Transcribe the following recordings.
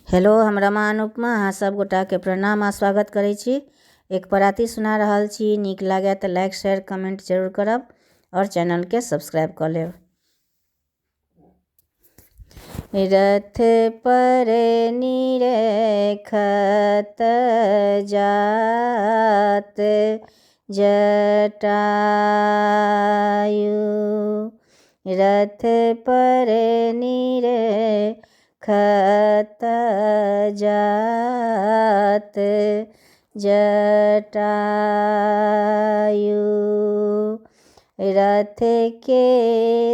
Hello, हम रमा अनुपमा अहाँ सब गोटा के प्रणाम आ स्वागत करै छी। एक पराती सुना रहल छी। नीक लागे तो लाइक शेयर कमेंट जरूर करब और चैनल के सब्सक्राइब कर लेब। रथ पर निरेखत जात जटायु, रथ पर निरेखत जात जटायु, रथ के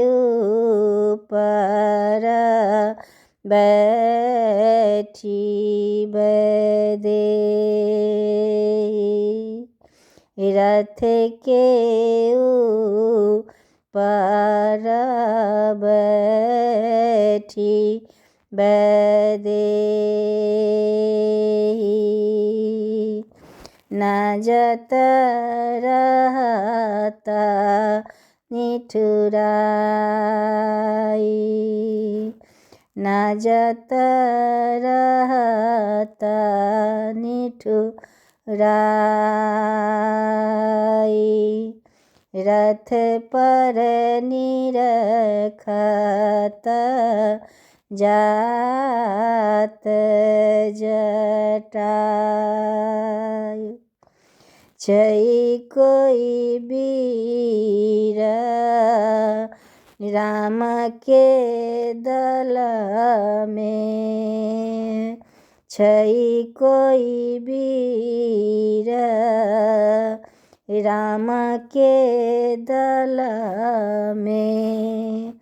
ऊपर बैठी बदेहि, रथ के ऊपर बैठी बदेहि, न जत रहता निठुराई, न जत रहता निठुराई, रथ पर निरखत जात जटायु, छै कोई वीर राम के दल में, छै कोई वीर राम के दल में,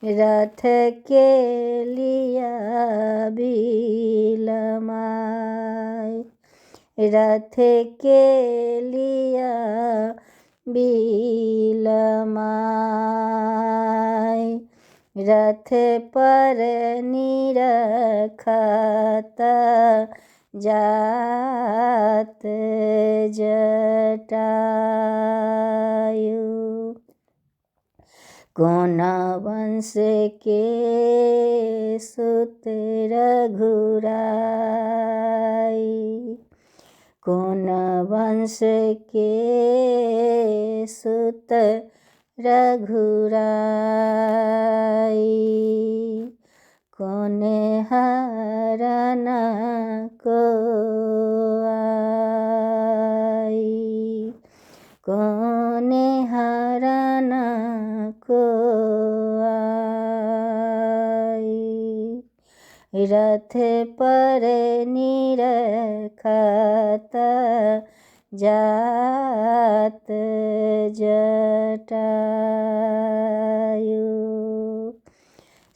रथ के लिया बिलमाय, रथ के लिया बिलमाय, रथ पर निरखत जात जटायु, कौन वंश के सुत रघुराई, कौन वंश के सुत रघुराई, कौन हरन को आई, कौन हरन को आई, रथ पर निरखत जात जटायु,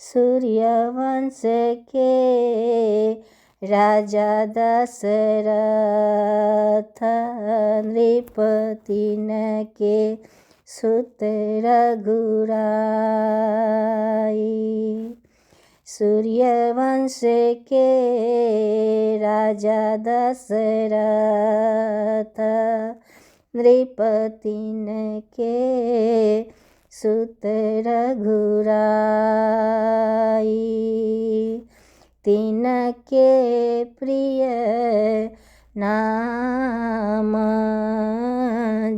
सूर्यवंश के राजा दशरथ नृपतिन के सुत रघुराई, सूर्यवंश के राजा दशरथ नृपतिन के सुत रघुराई, तिनके प्रिय नाम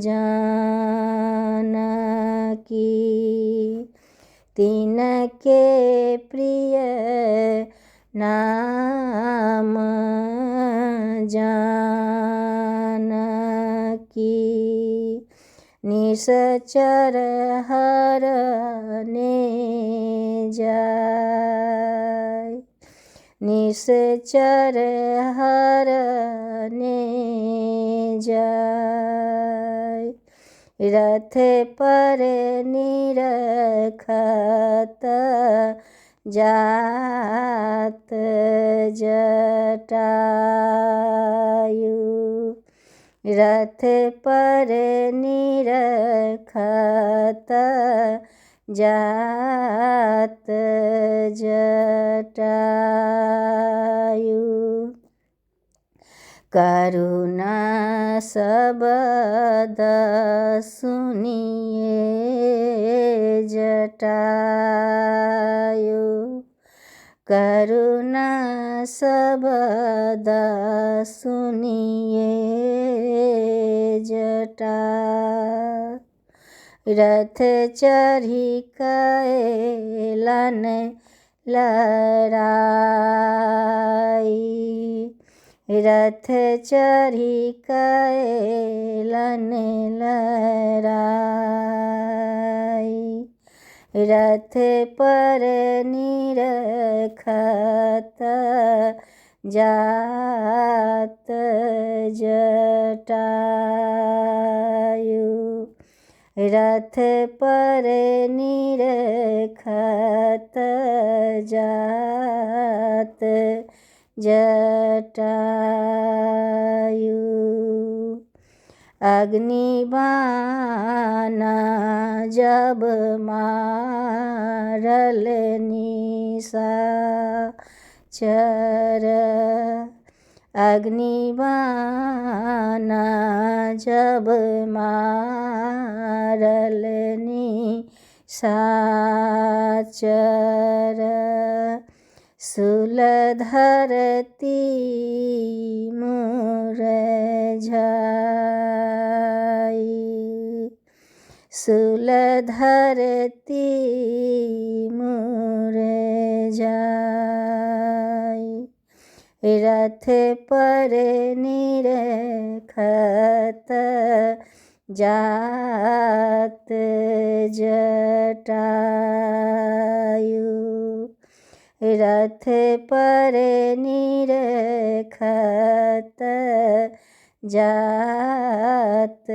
जानकी, तिनके प्रिय नाम जानकी, निश्चर हरने जाय, निश्चर हरने जाय, रथ पर निरखत जात जटायु, रथ पर निरखत जात जटायु, करुणा सबद सुनिए जटायु, करुणा शब्द सुनिए जटा, रथ चढ़ी कैलन लड़ाई, रथ चढ़ी कैलन लड़ाई, रथ पर निरखत जात जटायु, रथ पर निरखत जात जटायु, अग्निबाण जब मारल निशाचर, अग्निबाण जब मारल निशाचर, शूलधरती मुरझाई, शूलधरती मुरझाई, रथ पर निरखत जात जटायु, रथ पर निरखत जात